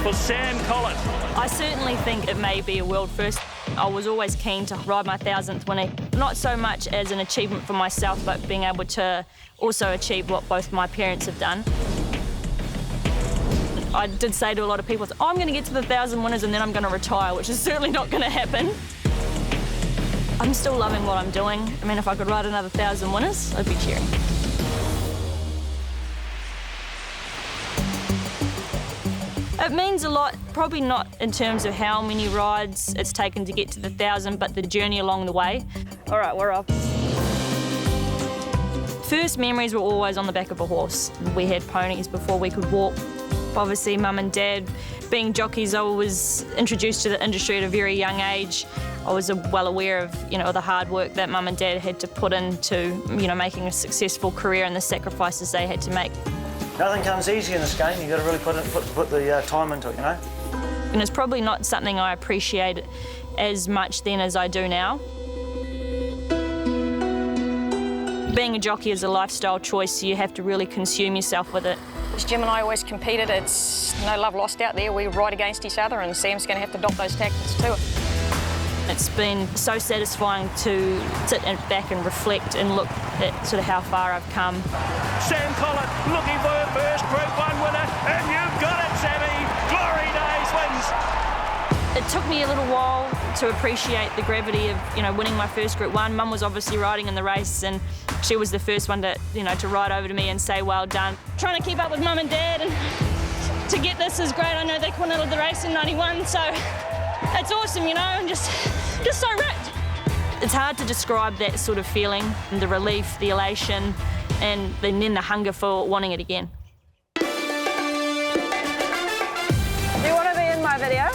for Sam Collett. I certainly think it may be a world first. I was always keen to ride my 1000th winner, not so much as an achievement for myself, but being able to also achieve what both my parents have done. I did say to a lot of people, I'm going to get to the 1,000 winners and then I'm going to retire, which is certainly not going to happen. I'm still loving what I'm doing. I mean, if I could ride another 1,000 winners, I'd be cheering. It means a lot, probably not in terms of how many rides it's taken to get to the 1,000, but the journey along the way. All right, we're off. First memories were always on the back of a horse. We had ponies before we could walk. Obviously, Mum and Dad, being jockeys, I was introduced to the industry at a very young age. I was well aware of, the hard work that Mum and Dad had to put into, making a successful career and the sacrifices they had to make. Nothing comes easy in this game. You've got to really put the time into it, And it's probably not something I appreciate as much then as I do now. Being a jockey is a lifestyle choice, so you have to really consume yourself with it. Jim and I always competed. It's no love lost out there. We ride against each other, and Sam's going to have to adopt those tactics too. It's been so satisfying to sit back and reflect and look at sort of how far I've come. Sam Collett looking for her first Group 1 winner, and you've got it, Sammy. Glory Days wins. It took me a little while to appreciate the gravity of, winning my first Group 1. Mum was obviously riding in the race, and she was the first one to, to ride over to me and say, well done. Trying to keep up with Mum and Dad, and to get this is great. I know they quintupled the race in '91, so it's awesome, and just so ripped. It's hard to describe that sort of feeling, the relief, the elation, and then the hunger for wanting it again. Do you want to be in my video?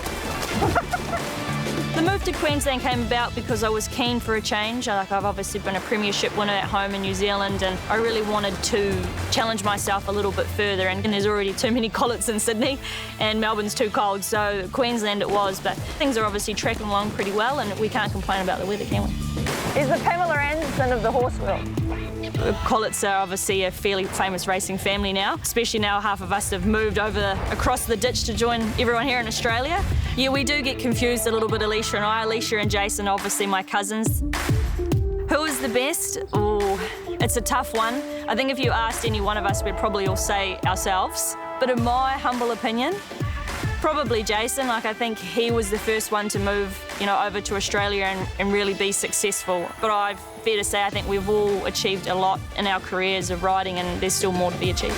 The move to Queensland came about because I was keen for a change. I've obviously been a premiership winner at home in New Zealand, and I really wanted to challenge myself a little bit further, and there's already too many Colletts in Sydney and Melbourne's too cold, so Queensland it was, but things are obviously tracking along pretty well and we can't complain about the weather, can we? Is the Pamela Anderson of the horse world? Colletts are obviously a fairly famous racing family now, especially now half of us have moved across the ditch to join everyone here in Australia. Yeah, we do get confused a little bit, Alicia and I. Alicia and Jason are obviously my cousins. Who is the best? Oh, it's a tough one. I think if you asked any one of us, we'd probably all say ourselves. But in my humble opinion, probably Jason. I think he was the first one to move, over to Australia and really be successful. But I've fair to say I think we've all achieved a lot in our careers of riding, and there's still more to be achieved.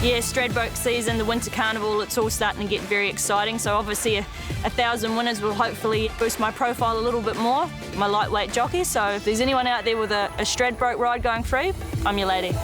Yeah, Stradbroke season, the Winter Carnival, it's all starting to get very exciting. So obviously 1,000 winners will hopefully boost my profile a little bit more. I'm a lightweight jockey, so if there's anyone out there with a Stradbroke ride going free, I'm your lady.